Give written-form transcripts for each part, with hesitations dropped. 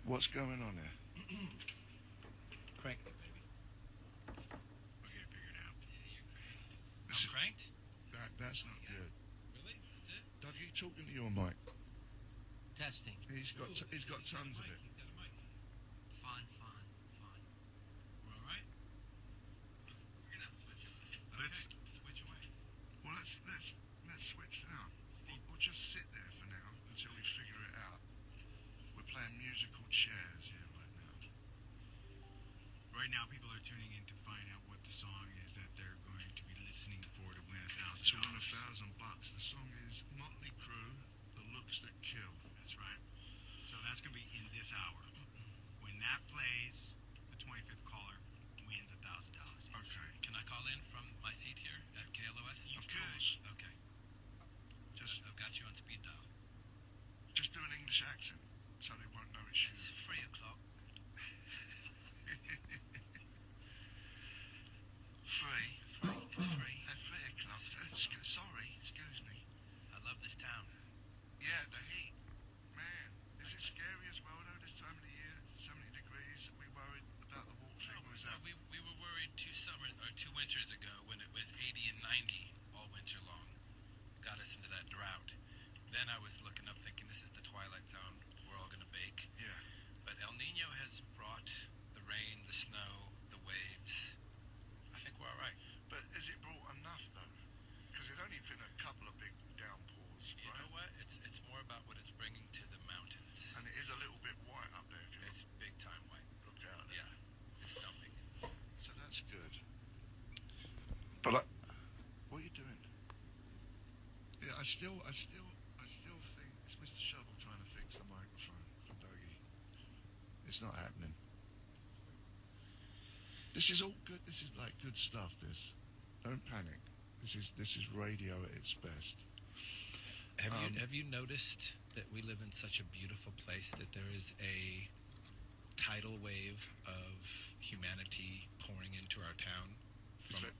What's going on here? Crank me, baby. We'll get it figured out. I'm cranked? That's not good. Really? That's it? Dougie, talking to your mic. Testing. He's got tons of it. He's got a mic. Fine. We're all right? We're gonna have to switch it. Let's Switch away. well let's switch now. We'll just sit there for now until we figure it out. We're playing musical chairs here right now. Right now, people are tuning in to find out what the song is that they're going to be listening for to win $1,000. To win $1,000. The song is Motley Crue, The Looks That Kill. That's right. So that's going to be in this hour. When that plays, the 25th caller wins $1,000. Okay. Can I call in from my seat here at KLOS? Of course. Okay. Just I've got you on speed dial. do an English accent so they won't know it's you. It's 3 o'clock. Free. It's free. At 3 o'clock. Sorry, excuse me. I love this town. Yeah, the heat. Man, is it scary as well though this time of the year? 70 degrees. We worried about the walk thing. Was that? We were worried 2 winters ago when it was 80 and 90 all winter long. Got us into that drought. Then I was looking up thinking this is the twilight zone. We're all going to bake. Yeah. But El Nino has brought the rain, the snow, the waves. I think we're all right. But has it brought enough though? Because there's only been a couple of big downpours, You right? know what? It's more about what it's bringing to the mountains. And it is a little bit white up there if you It's big time white. look out there. Yeah, it's dumping. So that's good. But what are you doing? Yeah, I still think it's Mr. Shovel trying to fix the microphone for Dougie. It's not happening. This is all good. This is like good stuff. This, don't panic. This is radio at its best. Have you noticed that we live in such a beautiful place that there is a tidal wave of humanity pouring into our town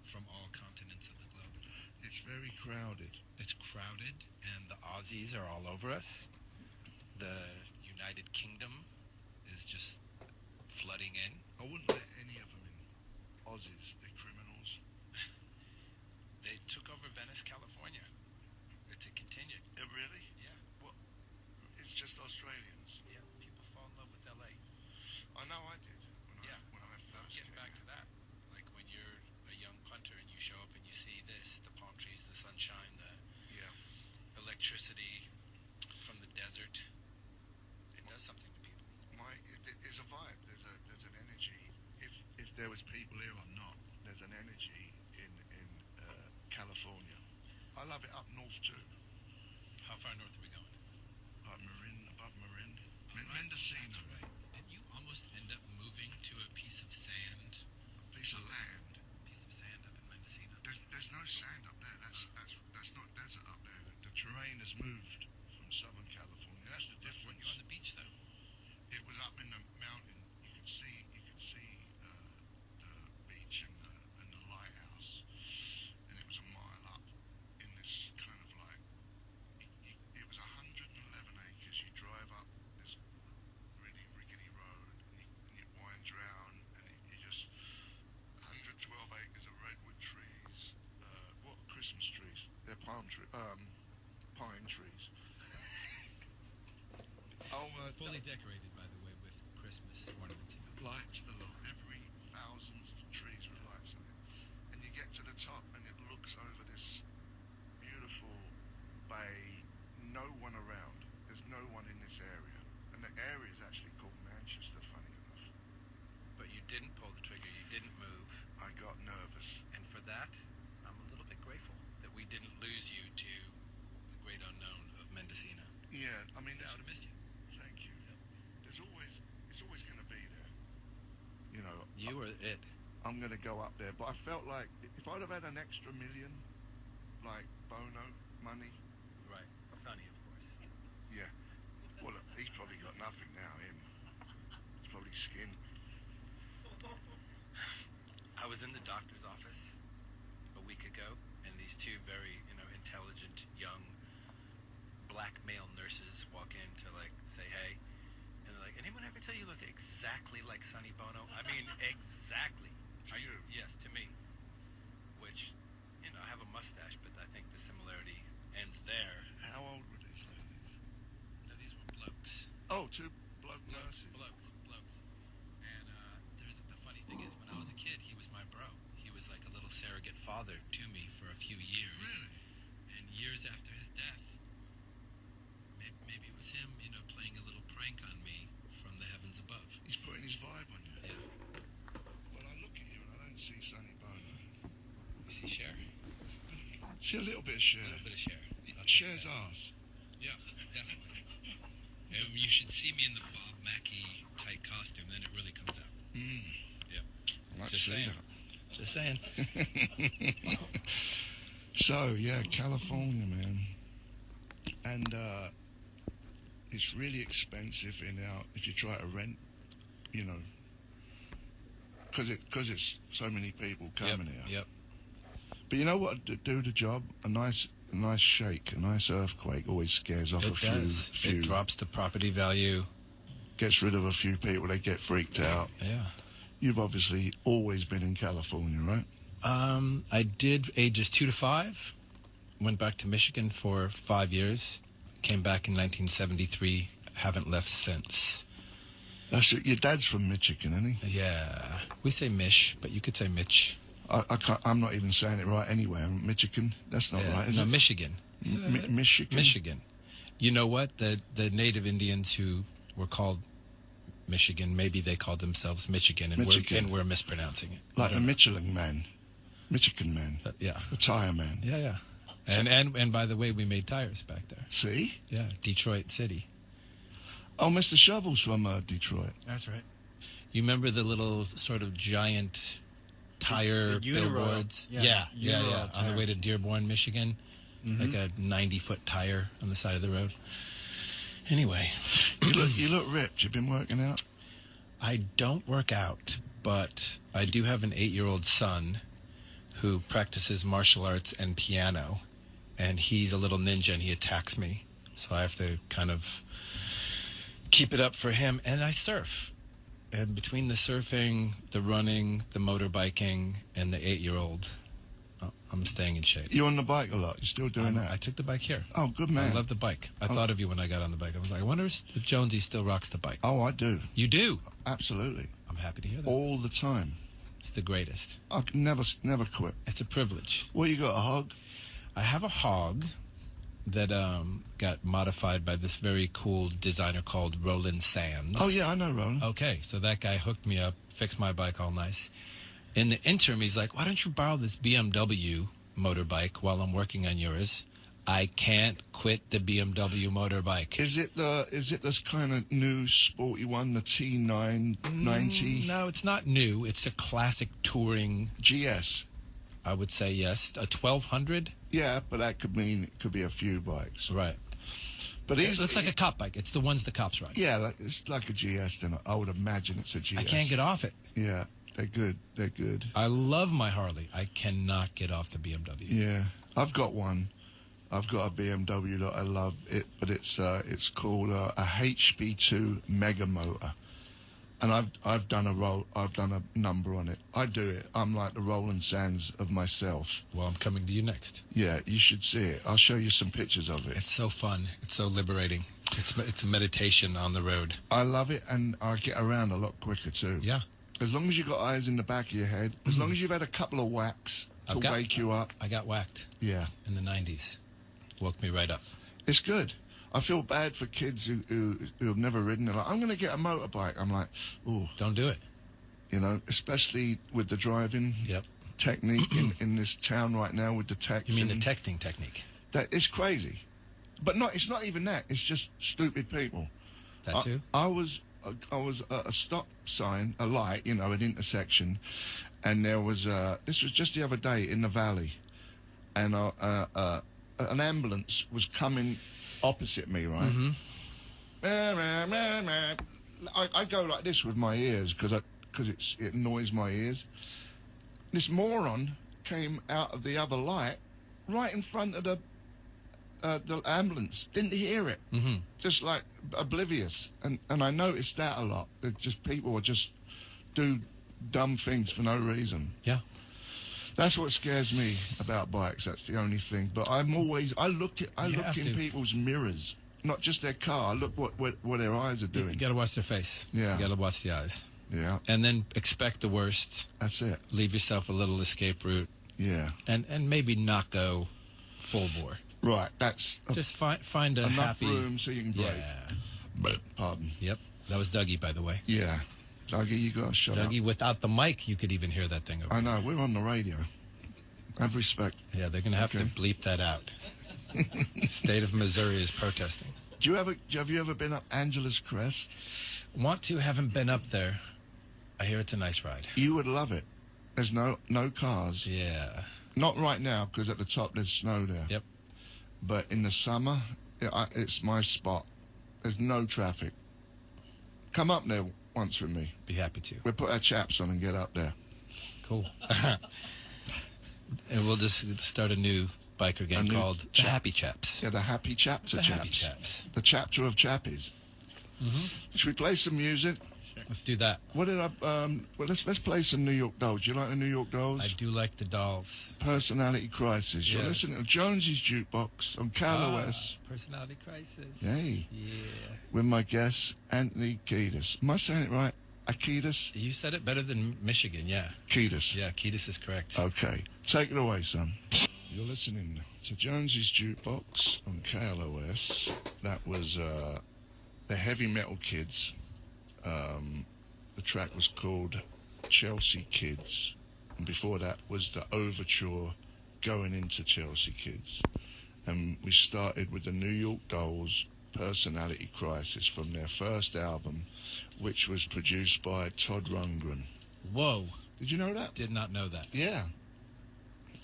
from all continents of the globe? It's very crowded. It's crowded, and the Aussies are all over us. The United Kingdom is just flooding in. I wouldn't let any of them in. Aussies, they're criminals. They took over Venice, California. It's continued. Really? Yeah. What? It's just Australians. Yeah, people fall in love with LA. I know I did Yeah. when I first Getting came back to here. that, like when you're a young punter and you show up and you see this, the palm trees, the sunshine, the Yeah. electricity from the desert, it does something to people. It's a vibe. There's an energy. If there was people here or not, there's an energy in California. I love it up north too. How far north are we going? Like above Marin. Mendocino. That's right. Didn't you almost end up moving to a piece of sand? Piece of land. Piece of sand up in Mendocino. There's no sand up there. That's not desert up there. The terrain has moved from Southern California. That's the When difference. you're on the beach, though. It was up in the mountain. You could see the beach and the lighthouse, and it was a mile up in this kind of like. It was 111 acres. You drive up this really rickety road, and it winds round, and you just 112 acres of redwood trees. What Christmas trees? They're pine trees. Fully decorated, by the way, with Christmas ornaments. Lights the lot. Every thousands of trees with lights on it. And you get to the top and it looks over this beautiful bay. No one around. There's no one in this area. And the area is actually called Manchester, funny enough. But you didn't pull the trigger. You didn't move. I got nervous. And for that, I'm a little bit grateful that we didn't lose you to the great unknown of Mendocino. Yeah, I mean, I would have missed you. thank you. It's always going to be there. You know, You were it. I'm going to go up there. But I felt like if I'd have had an extra million, like Bono money, Right. Sunny, of course. yeah. Well, look, he's probably got nothing now, him. He's probably skinned. I was in the doctor's office a week ago, and these two very, intelligent, young, black male nurses walk in to, say hey, And they're like, anyone ever tell you look exactly like Sonny Bono? I mean, exactly. To you? Yes, to me. Which, you know, I have a mustache, but I think the similarity ends there. How old were these ladies? No, these were blokes. Oh, two bloke nurses. Blokes. And the funny thing is, when I was a kid, he was my bro. He was like a little surrogate father to me for a few years. Really? And years after his death, maybe it was him, you know, playing a little prank on me from the heavens above. He's putting his vibe on you. Yeah. Well, I look at you and I don't see Sonny Bono. You see Cher? See a little bit of Cher. A little bit of Cher. Cher's ass. Yeah, definitely. And you should see me in the Bob Mackie tight costume, then it really comes out. Yeah. I like to Just see saying. that. Just saying. So, yeah, California, man. And it's really expensive if you try to rent, you know, because it's so many people coming here. Yep. But you know what would do the job? A nice shake, a nice earthquake always scares off It a few. It drops the property value. Gets rid of a few people. They get freaked out. Yeah. You've obviously always been in California, right? I did ages 2 to 5. Went back to Michigan for 5 years. Came back in 1973. Haven't left since. Your dad's from Michigan, isn't he? Yeah. We say Mish, but you could say Mitch. I'm not even saying it right anyway. Michigan. That's not right, is it? Michigan. Michigan. Michigan. You know what? The native Indians who were called Michigan, maybe they called themselves Michigan, and we're mispronouncing it. Like the Michelin man. Michigan man. Yeah. A tire man. Yeah. And by the way, we made tires back there. See? Yeah, Detroit City. Oh, Mr. Shovel's from Detroit. That's right. You remember the little sort of giant tire the Uniroyal. billboards? Yeah, Yeah. Uniroyal On the way to tires. Dearborn, Michigan. Like a 90-foot tire on the side of the road. Anyway. You look ripped. You've been working out? I don't work out, but I do have an 8-year-old son who practices martial arts and piano, and he's a little ninja and he attacks me. So I have to kind of keep it up for him. And I surf. And between the surfing, the running, the motorbiking, and the 8-year-old, I'm staying in shape. You on the bike a lot? You're still doing that? I took the bike here. Oh, good man. I love the bike. I thought of you when I got on the bike. I was like, I wonder if Jonesy still rocks the bike. Oh, I do. You do? Absolutely. I'm happy to hear that. All the time. It's the greatest. I can never quit. It's a privilege. What, you got, a hog? I have a hog that got modified by this very cool designer called Roland Sands. Oh, yeah, I know Roland. Okay, so that guy hooked me up, fixed my bike all nice. In the interim, he's like, why don't you borrow this BMW motorbike while I'm working on yours? I can't quit the BMW motorbike. Is it this kind of new sporty one, the T990? No, it's not new. It's a classic touring, GS? I would say, yes. A 1200? Yeah, but that could mean it could be a few bikes. Right. But It looks like a cop bike. It's the ones the cops ride. Yeah, it's like a GS, then I would imagine it's a GS. I can't get off it. Yeah, they're good. They're good. I love my Harley. I cannot get off the BMW. Yeah, I've got one. I've got a BMW that I love it, but it's called a HB2 Mega Motor, and I've done a number on it. I do it. I'm like the Roland Sands of myself. Well, I'm coming to you next. Yeah, you should see it. I'll show you some pictures of it. It's so fun. It's so liberating. It's a meditation on the road. I love it, and I get around a lot quicker too. Yeah. As long as you've got eyes in the back of your head, as long as you've had a couple of whacks to wake you up. I got whacked. Yeah. In the 90s. Woke me right up. It's good. I feel bad for kids who have never ridden. They're like, I'm going to get a motorbike. I'm like, ooh. Don't do it. You know, especially with the driving technique in this town right now with the text. You mean the texting technique? That it's crazy. But it's not even that. It's just stupid people. That too? I was at a stop sign, a light, you know, an intersection, and there was this was just the other day in the valley, and an ambulance was coming opposite me, right? I go like this with my ears because it annoys my ears. This moron came out of the other light right in front of the ambulance. Didn't hear it. Mm-hmm. Just like oblivious. And I noticed that a lot. That just people would just do dumb things for no reason. Yeah. That's what scares me about bikes. That's the only thing. But I look in people's mirrors, not just their car. I look what their eyes are doing. You got to watch their face. Yeah. You got to watch the eyes. Yeah. And then expect the worst. That's it. Leave yourself a little escape route. Yeah. And maybe not go full bore. Right. That's Just find a enough happy room so you can brake. Yeah. But pardon. Yep. That was Dougie, by the way. Yeah. Dougie, you got to shut up. Dougie, without the mic, you could even hear that thing over. I know. We're on the radio. Have respect. Yeah, they're going to have to bleep that out. State of Missouri is protesting. Have you ever been up Angela's Crest? Want to, haven't been up there. I hear it's a nice ride. You would love it. There's no cars. Yeah. Not right now because at the top there's snow there. Yep. But in the summer, it's my spot. There's no traffic. Come up there once with me. Be happy to. We'll put our chaps on and get up there. Cool. And we'll just start a new biker gang called the Happy Chaps. Yeah, the Happy Chapter The Chaps. Happy Chaps. The chapter of chappies. Mm-hmm. Should we play some music? Let's do that. What did I? Well, let's play some New York Dolls. Do you like the New York Dolls? I do like the dolls. Personality Crisis. You're listening to Jonesy's Jukebox on KLOS. Personality Crisis. Hey. Yeah. With my guest, Anthony Kiedis. Am I saying it right? Kiedis? You said it better than Michigan, yeah. Kiedis. Yeah, Kiedis is correct. Okay. Take it away, son. You're listening to Jonesy's Jukebox on KLOS. That was the Heavy Metal Kids. The track was called Chelsea Kids. And before that was the overture Going Into Chelsea Kids. And we started with the New York Dolls Personality Crisis from their first album, which was produced by Todd Rundgren. Whoa. Did you know that? Did not know that. Yeah.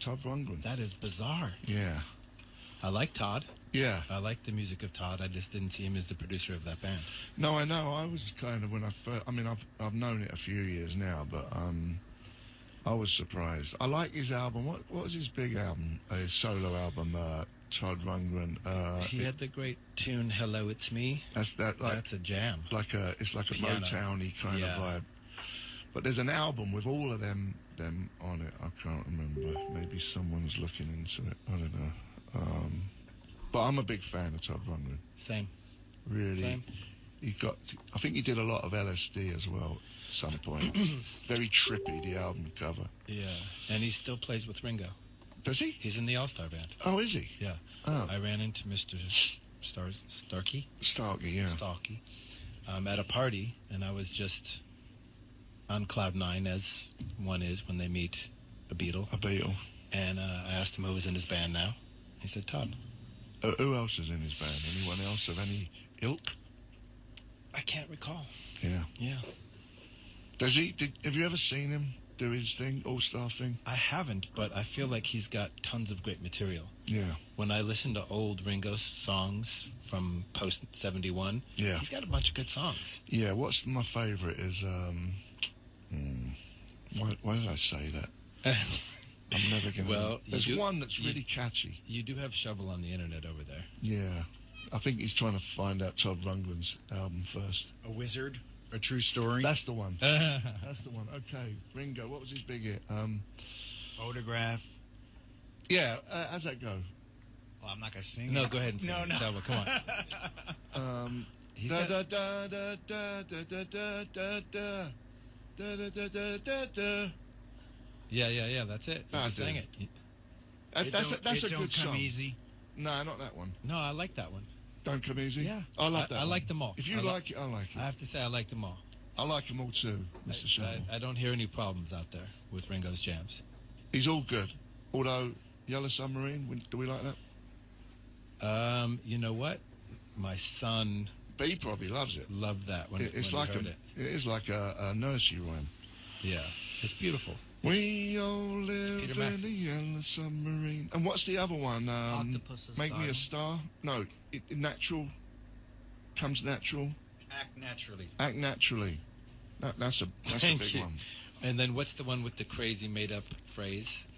Todd Rundgren. That is bizarre. Yeah. I like Todd. Yeah. I like the music of Todd. I just didn't see him as the producer of that band. No, I know. I was kind of when I first. I mean, I've known it a few years now, but I was surprised. I like his album. What was his big album? His solo album. Todd Rundgren. He had the great tune "Hello, It's Me." That's a jam. It's like a Piano. Motown-y kind of vibe. But there's an album with all of them on it. I can't remember. Maybe someone's looking into it. I don't know. But I'm a big fan of Todd Rundgren. Same. Really. Same. I think he did a lot of LSD as well at some point. Very trippy, the album cover. Yeah. And he still plays with Ringo. Does he? He's in the All-Star Band. Oh, is he? Yeah. Oh. I ran into Mr. Starkey. Starkey, yeah. Starkey. At a party, and I was just on cloud nine, as one is when they meet a Beatle. A Beatle. And I asked him who was in his band now. He said Todd. Who else is in his band? Anyone else of any ilk? I can't recall. Yeah. Yeah. Have you ever seen him do his thing, all-star thing? I haven't, but I feel like he's got tons of great material. Yeah. When I listen to old Ringo songs from post-71, yeah, he's got a bunch of good songs. Yeah, what's my favourite is, why did I say that? I'm never going to... Well, there's one that's really catchy. You do have Shovel on the internet over there. Yeah. I think he's trying to find out Todd Rundgren's album first. A Wizard? A True Story? That's the one. That's the one. Okay. Ringo, what was his big hit? Photograph. Yeah, how's that go? Well, I'm not going to sing No, it. go ahead and sing it. No. Shovel, come on. He's got... da da da da da da da da da da da da da. Yeah, that's it. You just sang it. That's a good Come song. Easy. No, not that one. No, I like that one. Don't Come Easy? Yeah. I like that I one. like them all. If you like it, I like it. I have to say I like them all. I like them all too, Mr. Shovel. I don't hear any problems out there with Ringo's jams. He's all good. Although, Yellow Submarine, do we like that? You know what? My son B probably loves it. loved that when, It's when like he heard it. It is like a nursery rhyme. Yeah, it's beautiful. We all live Peter in Max. a yellow submarine. And what's the other one? Octopus is Make Me a Starving. Star? No, natural. Comes natural. Act naturally. Act naturally. That's a Thank big you. one. And then what's the one with the crazy made-up phrase?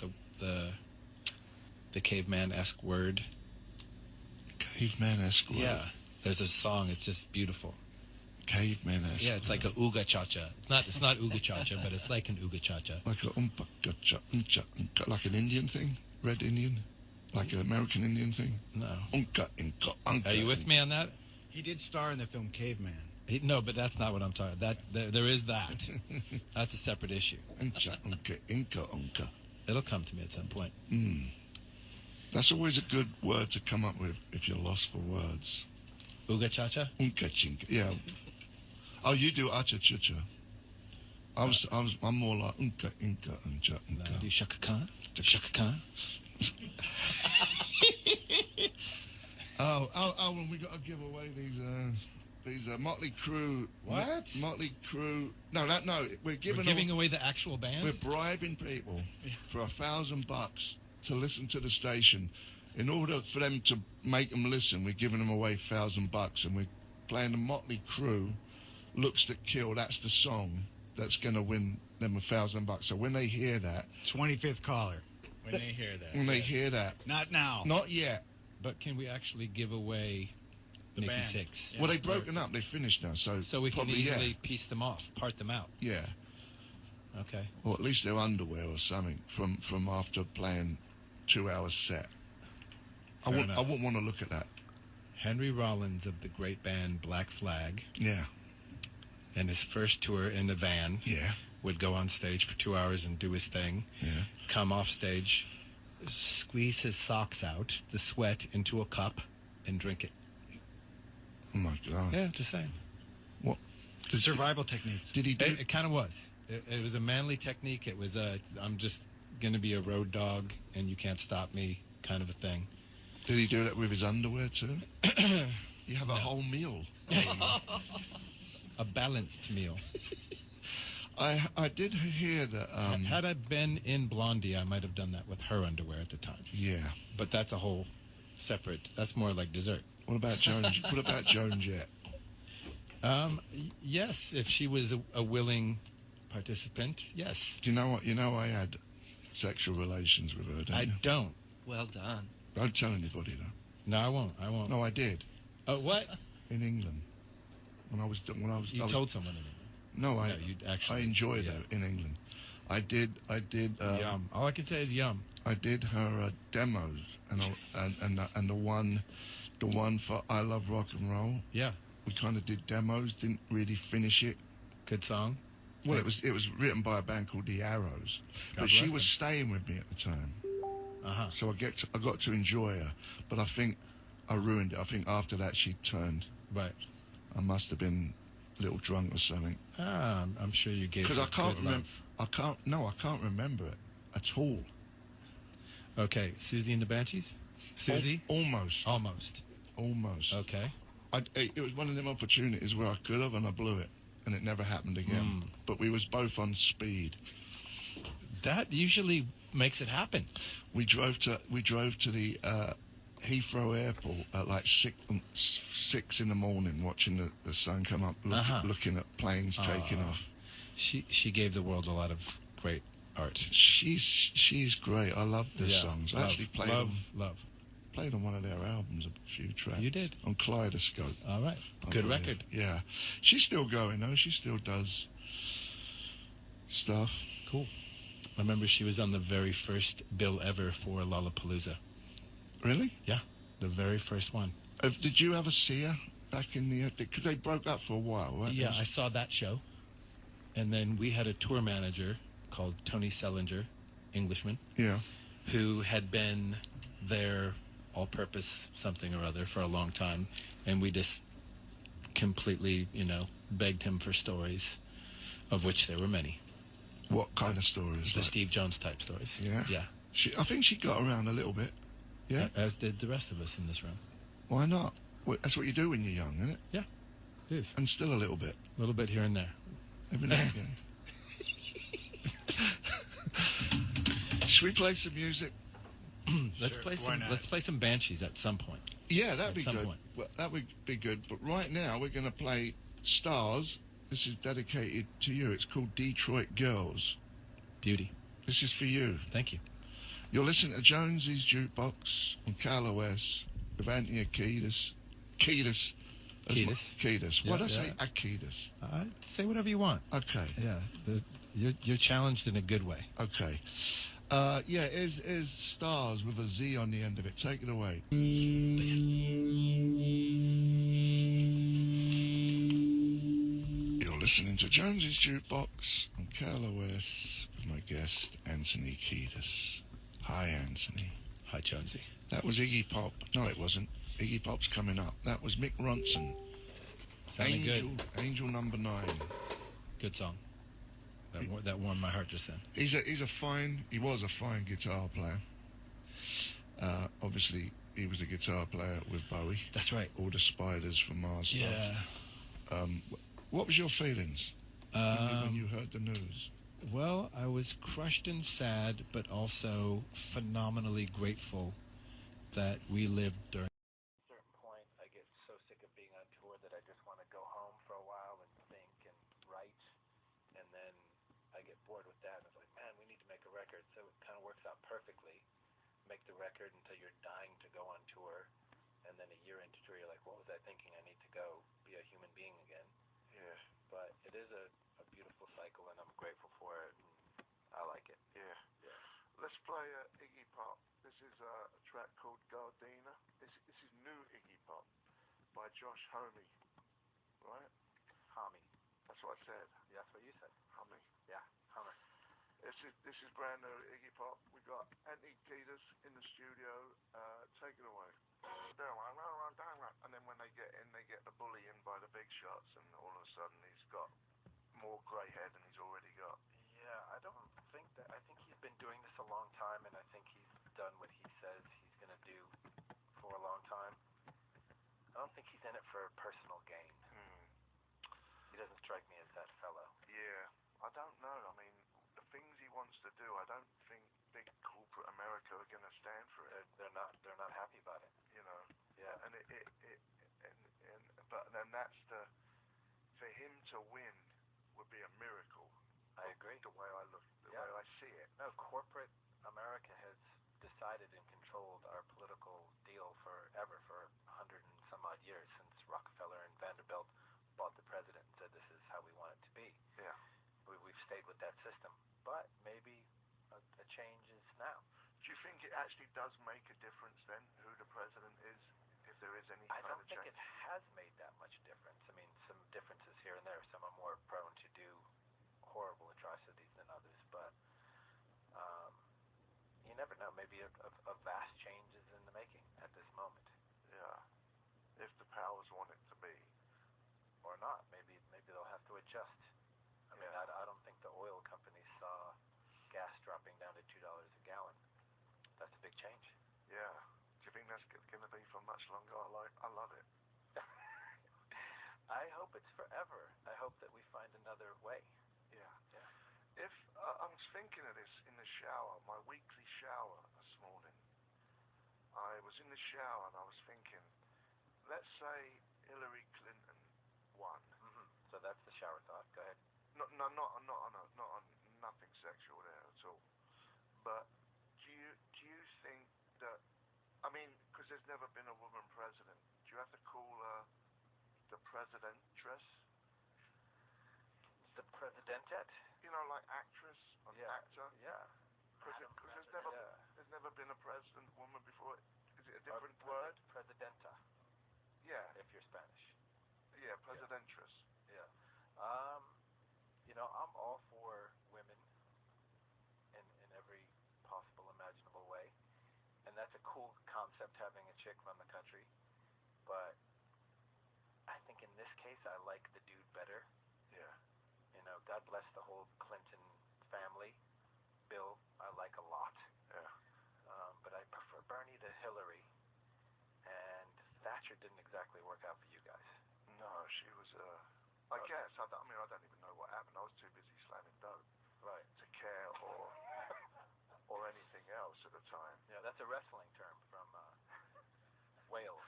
The caveman-esque word. Caveman-esque. Yeah. There's a song. It's just beautiful. Caveman-esque. Yeah, it's like a ooga cha-cha. It's not ooga cha-cha, but it's like an ooga cha-cha. Like a like an Indian thing? Red Indian? Like an American Indian thing? No. Unka. Are you with me on that? He did star in the film Caveman. No, but that's not what I'm talking about. There is that. That's a separate issue. Unka. It'll come to me at some point. That's always a good word to come up with if you're lost for words. Ooga cha-cha? Unka chinka. Yeah. Oh, you do acha cha. I'm more like unka uncha No, I do unka. Shaka Khan. Shaka Khan. Oh, and we got to give away these Motley Crue. What? Motley Crue. No, we're Giving away the actual band? We're bribing people for $1,000 to listen to the station. In order for them to make them listen, we're giving them away $1,000, and we're playing the Motley Crue. Looks That Kill. That's the song that's going to win them $1,000. So when they hear that, 25th caller. When they hear that. when they hear that, Not now. not yet. But can we actually give away Nikki band. Sixx? Yeah. Well, they've broken up. They finished now. So We can probably, easily piece them off, part them out. yeah. Okay. Or at least their underwear or something from after playing 2 hours set. I Fair wouldn't enough. want to look at that. Henry Rollins of the great band Black Flag, Yeah. and his first tour in the van, Yeah. would go on stage for 2 hours and do his thing, Yeah. come off stage, squeeze his socks out, the sweat into a cup, and drink it. Oh my God. Yeah, just saying. What? Survival techniques. Did he do? It kind of was. It was a manly technique. It was I'm just going to be a road dog, and you can't stop me kind of a thing. Did he do that with his underwear too? You have a whole meal. A balanced meal. I did hear that. Had I been in Blondie, I might have done that with her underwear at the time. Yeah. But that's a whole separate. That's more like dessert. What about Jones? What about Joan Jett? Yes, if she was a willing participant, yes. Do you know what? You know I had sexual relations with her. Don't I you? don't. Well done. Don't tell anybody though. No, I won't. No, I did What? in England when I was. You told someone in it. No, I. No, you actually. I enjoyed yeah. her in England. I did. Yum. All I can say is yum. I did her demos and the one for I Love Rock and Roll. Yeah. We kind of did demos. Didn't really finish it. Good song. Well, it was written by a band called The Arrows, God but she bless was them. staying with me at the time, Uh-huh. so I got to enjoy her. But I think I ruined it. I think after that she turned. Right. I must have been a little drunk or something. I'm sure you gave Because her I can't good remember. love. I can't remember it at all. Okay, Susie and the Banshees? Susie? Almost. Almost. Okay. It was one of them opportunities where I could have and I blew it, and it never happened again. But we was both on speed. That usually makes it happen. We drove to the Heathrow Airport at like 6 in the morning, watching the sun come up, looking at planes taking off. She gave the world a lot of great art. She's great. I love their songs. I actually played on one of their albums, a few tracks. You did? On Kaleidoscope. All right. I Good believe. record. Yeah. She's still going though. She still does stuff. Cool. I remember she was on the very first bill ever for Lollapalooza. Really? Yeah, the very first one. Did you ever see her back in the? Because they broke up for a while, right? Yeah, I saw that show. And then we had a tour manager called Tony Sellinger, Englishman, Yeah. who had been there all-purpose something or other for a long time. And we just completely, begged him for stories, of which there were many. What kind of stories? The like? Steve Jones type stories. Yeah. Yeah. I think she got around a little bit. Yeah. As did the rest of us in this room. Why not? Well, that's what you do when you're young, isn't it? Yeah, it is. And still a little bit. A little bit here and there. Every now and again. Should we play some music? Let's play some Banshees at some point. Yeah, that'd At be some good. point. Well, that would be good. But right now, we're going to play Stars. This is dedicated to you. It's called Detroit Girls. Beauty. This is for you. Thank you. You're listening to Jonesy's Jukebox on KLOS with Anthony Kiedis. Kiedis. Kiedis. Yeah, What did I say? yeah. Kiedis. Say whatever you want. Okay. Yeah, you're challenged in a good way. Okay. Yeah, is stars with a Z on the end of it. Take it away. You're listening to Jonesy's Jukebox on KLOS with my guest, Anthony Kiedis. Hi, Anthony. Hi, Jonesy. That was Iggy Pop. No, it wasn't. Iggy Pop's coming up. That was Mick Ronson. Sounding Angel, good. Angel number 9. Good song. That warmed my heart just then. He was a fine guitar player. Obviously, he was a guitar player with Bowie. That's right. All the Spiders from Mars stuff. Yeah. What was your feelings when you heard the news? Well, I was crushed and sad, but also phenomenally grateful that we lived during. At a certain point, I get so sick of being on tour that I just want to go home for a while and think and write, and then I get bored with that, and it's like, man, we need to make a record. So it kind of works out perfectly. Make the record until you're dying to go on tour, and then a year into tour, you're like, what was I thinking? I need to go be a human being again. Yeah. But it is a beautiful cycle, and I'm grateful for it, and I like it. Yeah. Let's play Iggy Pop. This is a track called Gardena. This is new Iggy Pop by Josh Homme. Right? Homme. That's what I said. Yeah, that's what you said. Homme. Yeah, Homme. This is brand new Iggy Pop. We got Anthony Kiedis in the studio. Take it away. And then when they get in, they get the bully in by the big shots, and all of a sudden he's got more grey hair than he's already got. Yeah, I don't think that. I think he's been doing this a long time, and I think he's done what he says he's going to do for a long time. I don't think he's in it for personal gain. He doesn't strike me as that fellow. Yeah, I don't know. I mean, the things he wants to do, I don't think big corporate America are going to stand for it. They're not happy about it. You know. Yeah. But then for him to win would be a miracle. I agree. The way I look, the way I see it. No, corporate America has decided and controlled our political deal forever, for 100 and some odd years, since Rockefeller and Vanderbilt bought the president and said this is how we want it to be. Yeah. We've stayed with that system, but maybe a change is now. Do you think it actually does make a difference then, who the president is, if there is any I kind don't of think change? it has made that much difference. I mean, some differences here and there. Some are more prone to do horrible atrocities than others, but you never know. Maybe a vast change is in the making at this moment. Yeah. If the powers want it to be. Or not. Maybe they'll have to adjust. I mean, I don't think the oil companies saw gas dropping down to $2 a gallon. That's a big change. Yeah. Do you think that's going to be for much longer? I love it. I hope it's forever. I hope that we find another way. Yeah. Yeah. If I was thinking of this in the shower, my weekly shower this morning. I was in the shower and I was thinking, let's say Hillary Clinton won. Mm-hmm. So that's the shower thought. Go ahead. Not on nothing sexual there at all. But do you think that? I mean, because there's never been a woman president. Do you have to call her the presidentress? The presidentette? You know, like actress or actor? Yeah. Because there's never been a president woman before. Is it a different word? Presidenta. Yeah. If you're Spanish. Yeah, presidentress. Yeah. I'm all for women in every possible imaginable way, and that's a cool concept, having a chick run the country. But I think in this case, I like the dude better. Yeah. God bless the whole Clinton family. Bill, I like a lot. Yeah. But I prefer Bernie to Hillary. And Thatcher didn't exactly work out for you guys. No, she was I guess. I don't even know what happened. I was too busy slamming dope. Right. To care or anything else at the time. Yeah, that's a wrestling term from Wales.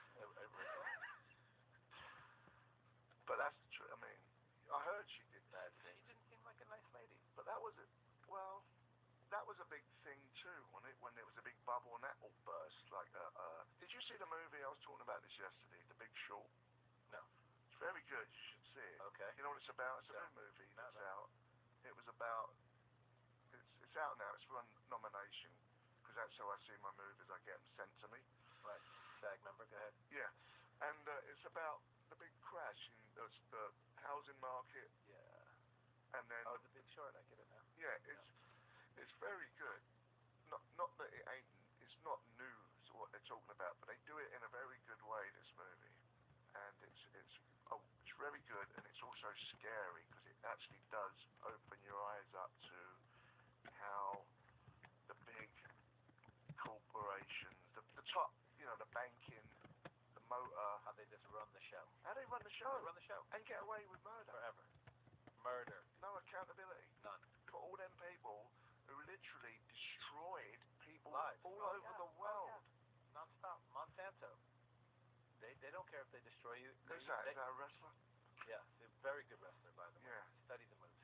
But that's the truth. I mean, I heard she did. She didn't seem like a nice lady. But that was that was a big thing too when there was a big bubble and that all burst. Like, did you see the movie? I was talking about this yesterday, The Big Short. No. It's very good. You should see it. Okay. You know what it's about? It's a new movie that's out. It was about. It's out now. It's for a nomination because that's how I see my movies. I get them sent to me. Right. SAG member. Go ahead. Yeah, and it's about the big crash in the housing market. Yeah. And then. Oh, The Big Short. I get it now. Yeah, it's very good. Not that it ain't. It's not news what they're talking about, but they do it in a very good way. This movie, and it's very good, and it's also scary because it actually does open your eyes up to how the big corporations, the top, the banking, the motor, How they just run the show. how they run the show, They run the show and get away with murder. forever. Murder. No accountability None. for all them people who literally destroyed people Lives. all Oh, over yeah. the world. Non-stop. Monsanto. They don't care if they destroy you. Who's that? Is that a wrestler? Yeah, he's a very good wrestler, by the way. Yeah. Study the moves.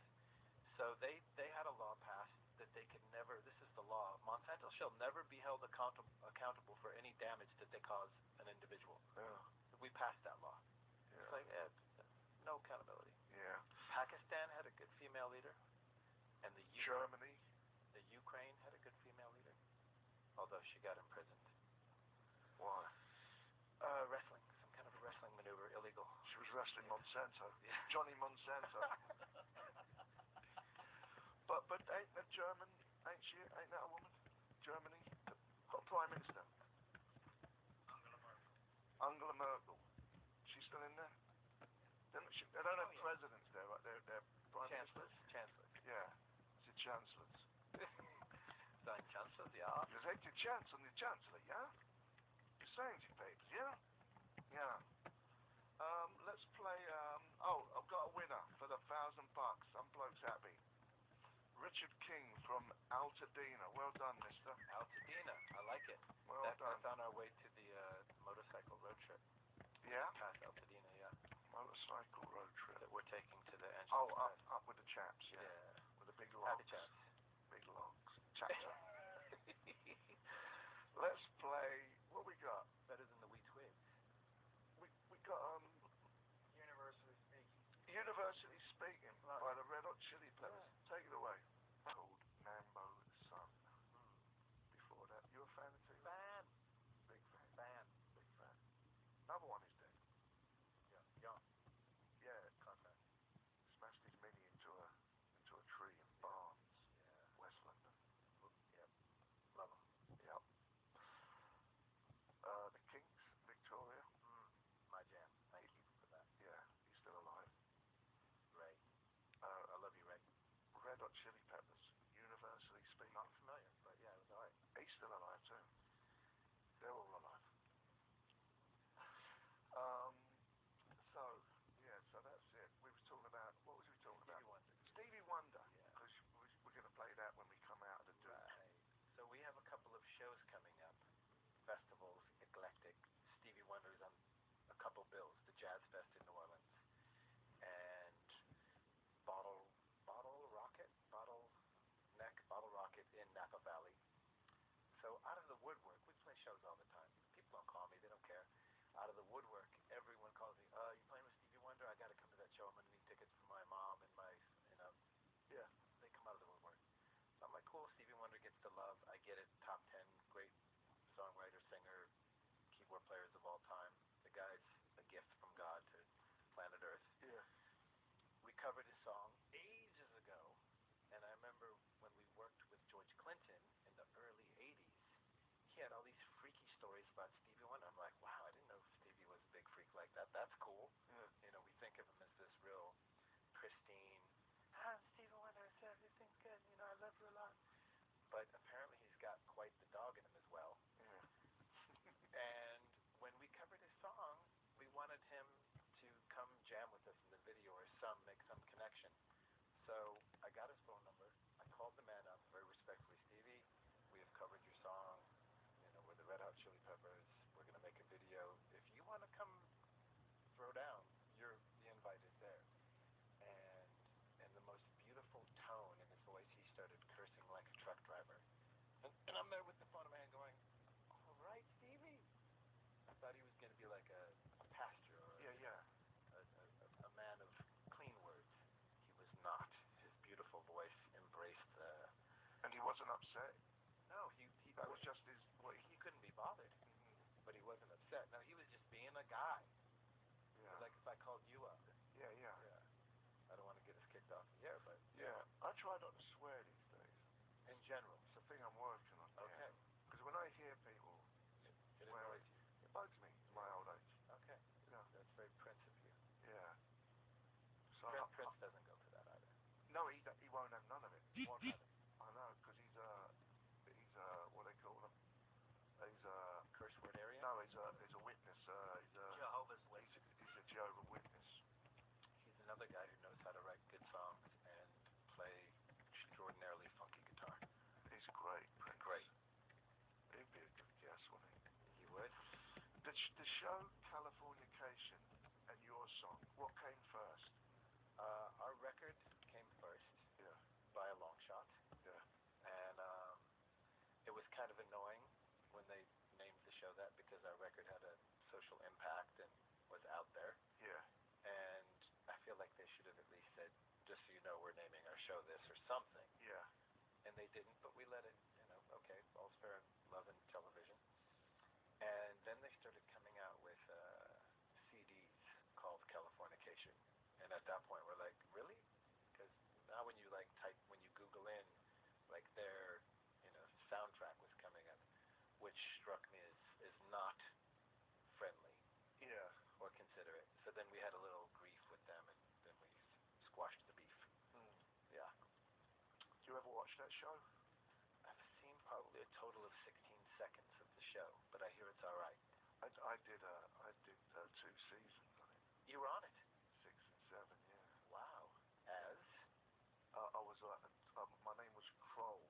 So they had a law passed that they could never, this is the law, Monsanto shall never be held accountable for any damage that they cause an individual. Yeah. We passed that law. Yeah. It's like, no accountability. Yeah. Pakistan had a good female leader, and the Germany. Ukraine had a good female leader, although she got imprisoned. Why? Wrestling, some kind of a wrestling maneuver, illegal. She was wrestling Monsanto. Yeah. Johnny Monsanto. but ain't that German? Ain't she? Ain't that a woman? Germany? Got a prime minister. Angela Merkel. She's still in there? They don't have presidents there, right? They're prime Chancellors. ministers. Chancellors. Yeah. It's the chancellors. Sein Chancellors, ja. Ihr seid die Chancellor, yeah? You're saying your papers, yeah? Yeah. Let's play, I've got a winner for the $1,000. Some bloke's happy. Richard King from Altadena. Well done, mister. Altadena, I like it. Well done. That's on our way to the motorcycle road trip. Yeah? Past Altadena, yeah. Motorcycle road trip. That we're taking to the entrance. Oh, up with the chaps, yeah. Yeah. With the big logs. Happy chaps. Big logs. Chapter. Let's play, what we got? Better than the wee twigs. We got, University Speaking. University Speaking by the Red Hot Chili Peppers. Yeah. Take it away. Called Mambo Sun. Before that, you a fan of too? Fan. Big fan. Fan. Big fan. Another one is dead. Yeah. Young. Yeah, Contract. smashed his mini into a tree in Barnes, Yeah. West London. Yep. Love them. Yep. The Kinks, Victoria. My jam. Thank you for that. Yeah, he's still alive. Ray. I love you, Ray. Red Hot Chili Peppers, Universally Speaking. Not familiar, but yeah, it was alright. He's still alive too. They're all alive. So that's it. We was talking about, what was we talking about? Stevie Wonder. Stevie Wonder. Yeah. Because we're going to play that when we come out of the Duke. Right. So we have a couple of shows coming up. Festivals, eclectic. Stevie Wonder's on a couple bills. The Jazz Fest in New Orleans. And Bottle Rocket in Napa Valley. So out of the woodwork, we play shows all the time. People don't call me, they don't care. Out of the woodwork, everyone calls me, you playing with Stevie Wonder? I gotta come to that show. I'm gonna need tickets for my mom and my, yeah, they come out of the woodwork. So I'm like, cool, Stevie Wonder gets the love. I get it, top 10, great songwriter, singer, keyboard players of all time. The guy's a gift from God to planet Earth. Yeah. We covered his song ages ago, and I remember when we worked with George Clinton in the early 80s, he had all these freaky stories about Stevie Wonder. I'm like, wow, I didn't know Stevie was a big freak like that. That's cool. Yeah. We think of him as this real pristine, Stevie Wonder, everything's good, I love you a lot. But apparently he's got quite the dog in him as well. Yeah. And when we covered his song, we wanted him to come jam with us in the video or make some connection. So I got his phone number. I called the man up very respectfully. Stevie, we have covered your song. We're the Red Hot Chili Peppers. We're going to make a video. If you want to come throw down, the invite is there. And in the most beautiful tone in his voice, he started cursing like a truck driver. Yeah. was just his. What He couldn't be bothered, but he wasn't upset. No, he was just being a guy. Yeah. Like if I called you up. Yeah. Yeah. I don't want to get us kicked off the air, but Yeah. I try not to swear these days. in general. It's the thing I'm working on. Okay. Because when I hear people It swearing, annoys you. it bugs me in my old age. Okay. You know. That's very Prince of you. Yeah. So Prince doesn't go for that either. no, he won't have none of it. He won't have it. I know, because he's what they call him. He's Curse word area? no, he's a witness. He's a Jehovah's Witness. he's a Jehovah's Witness. He's another guy who knows how to write good songs and play extraordinarily funky guitar. He's great. Prince. Great. He'd be a good guest, wouldn't he? He would. The show Californication and your song, what came first? Our record came first. Yeah. By a long shot. Yeah. And it was kind of annoying when they named the show that because our record had a social impact and was out there. Yeah. And I feel like they should have at least said, just so you know, we're naming our show this or something. Yeah. And they didn't, but we let it, okay, all's fair in love and television. And then they started coming out with CDs called Californication. And at that point, we're like, really? Because now when you when you Google in, like their, soundtrack was coming up, which struck me as not friendly. Yeah. Or considerate. So then we had a little grief with them, and then we squashed the beef. Yeah. Do you ever watch that show? I've seen probably a total of 16 seconds of the show, but I hear it's all right. I did 2 seasons on it. You were on it? 6 and 7, yeah. Wow. As? I was my name was Kroll,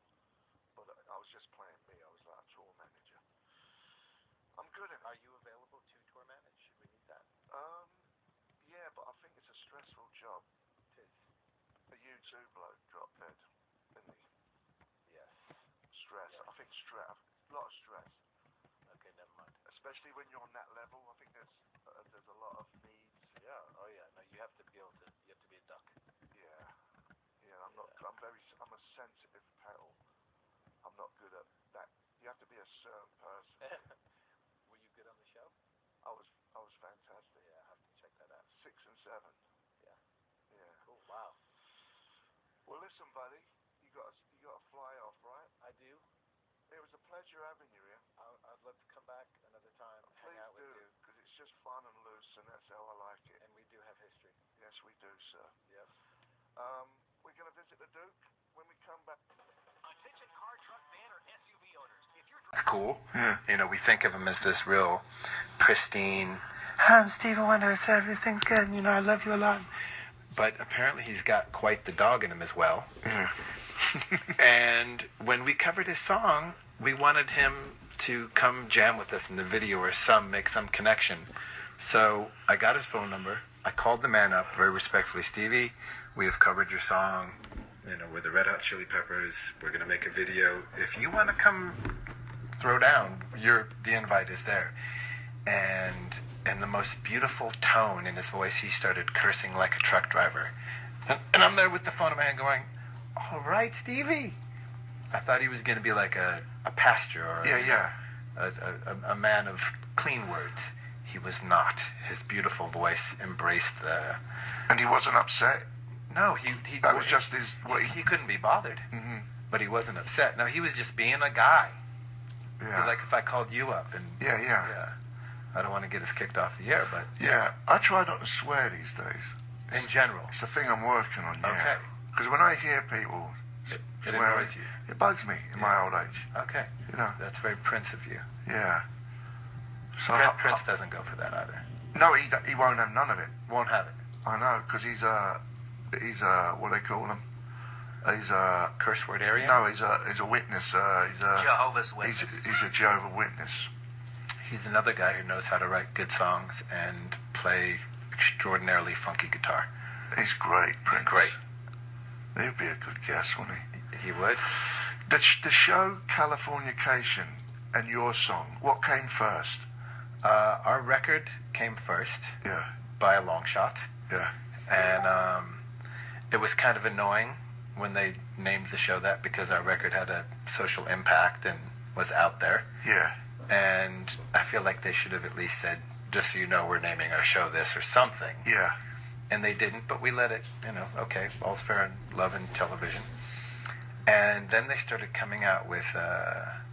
but I was just playing me. I was like a tour manager. I'm good at it. Are you available to tour manage? Should we need that? Yeah, but I think it's a stressful job. It is. A U2 bloke dropped dead, didn't he? Yes. Stress. Yeah. I think stress. A lot of stress. Okay, never mind. Especially when you're on that level. I think there's a lot of needs. Yeah. Oh yeah. No, you have to be able to. You have to be a duck. Yeah. Yeah. I'm a sensitive pedal. I'm not good at that. You have to be a certain person. Were you good on the show? I was fantastic. Yeah, I have to check that out. 6 and 7. Yeah. Yeah. Cool. Wow. Well, listen, buddy. You got to fly off, right? I do. It was a pleasure having you here. I'd love to come back another time, hang Please out with do, you. because it's just fun and loose, and that's how I like it. And we do have history. Yes, we do, sir. Yep. We're going to visit the Duke when we come back. Attention car, truck, van, or SUV owners. If you're It's cool. Yeah. We think of him as this real pristine, I'm Stevie Wonder, so everything's good, I love you a lot. But apparently he's got quite the dog in him as well. Yeah. And when we covered his song, we wanted him to come jam with us in the video or make some connection. So I got his phone number. I called the man up very respectfully. Stevie, we have covered your song. We're the Red Hot Chili Peppers. We're going to make a video. If you want to come throw down, the invite is there. And in the most beautiful tone in his voice, he started cursing like a truck driver. And I'm there with the phone in my hand going, all right, Stevie. I thought he was going to be like a pastor or a man of clean words. He was not. His beautiful voice embraced the... And he wasn't upset? No, he That was just his... He couldn't be bothered. Mm-hmm. But he wasn't upset. No, he was just being a guy. Yeah. Like if I called you up and... Yeah. I don't want to get us kicked off the air, but... Yeah, I try not to swear these days. In general. It's the thing I'm working on, yeah. Okay. Because when I hear people It swearing, annoys you. it bugs me in my old age. Okay. That's very Prince of you. Yeah. So Prince doesn't go for that either. No, he won't have none of it. Won't have it. I know, because he's what do they call him? He's a curse word area. No, he's a witness. He's a Jehovah's Witness. He's a Jehovah's Witness. He's another guy who knows how to write good songs and play extraordinarily funky guitar. He's great, Prince. He's great. He'd be a good guest, wouldn't he? He would. The show Californication and your song, what came first? Our record came first. Yeah. By a long shot. Yeah. And it was kind of annoying when they named the show that because our record had a social impact and was out there. Yeah. And I feel like they should have at least said, just so you know, we're naming our show this or something. Yeah. And they didn't, but we let it, okay, all's fair in love and television. And then they started coming out with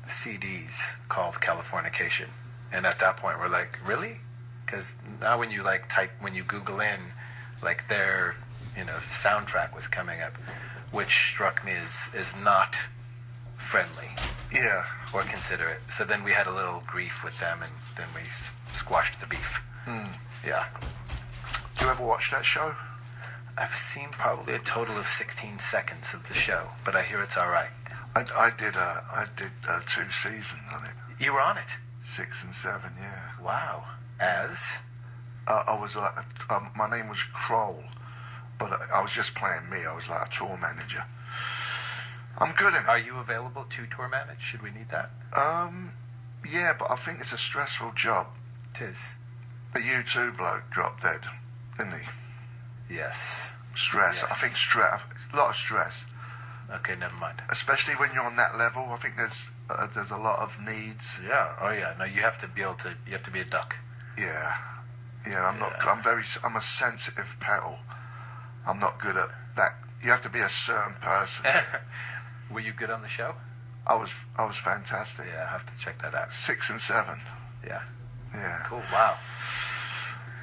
CDs called Californication. And at that point, we're like, really? Because now when you when you Google in, their, soundtrack was coming up, which struck me as not friendly. Yeah. Or considerate. So then we had a little grief with them, and then we squashed the beef. Yeah. Do you ever watch that show? I've seen probably a total of 16 seconds of the show, but I hear it's all right. I did 2 seasons on it. You were on it? 6 and 7, yeah. Wow. As? I was my name was Kroll, but I was just playing me. I was like a tour manager. I'm good in it. Are you available to tour manage? Should we need that? Yeah, but I think it's a stressful job. 'Tis. The U2 bloke dropped dead, didn't he? Yes. Stress. Yes. I think stress. A lot of stress. Okay, never mind. Especially when you're on that level. I think there's a lot of needs. Yeah. Oh, yeah. No, you have to be a duck. Yeah. Yeah, I'm a sensitive petal. I'm not good at that. You have to be a certain person. Were you good on the show? I was fantastic. Yeah, I have to check that out. 6 and 7. Yeah. Yeah. Cool. Wow.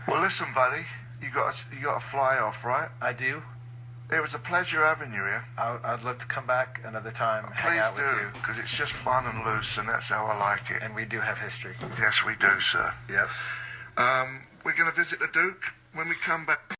Well, listen, buddy. You got to fly off, right? I do. It was a pleasure having you here. I'd love to come back another time, hang Please out do, with you. because it's just fun and loose, and that's how I like it. And we do have history. Yes, we do, sir. Yep. We're going to visit the Duke when we come back.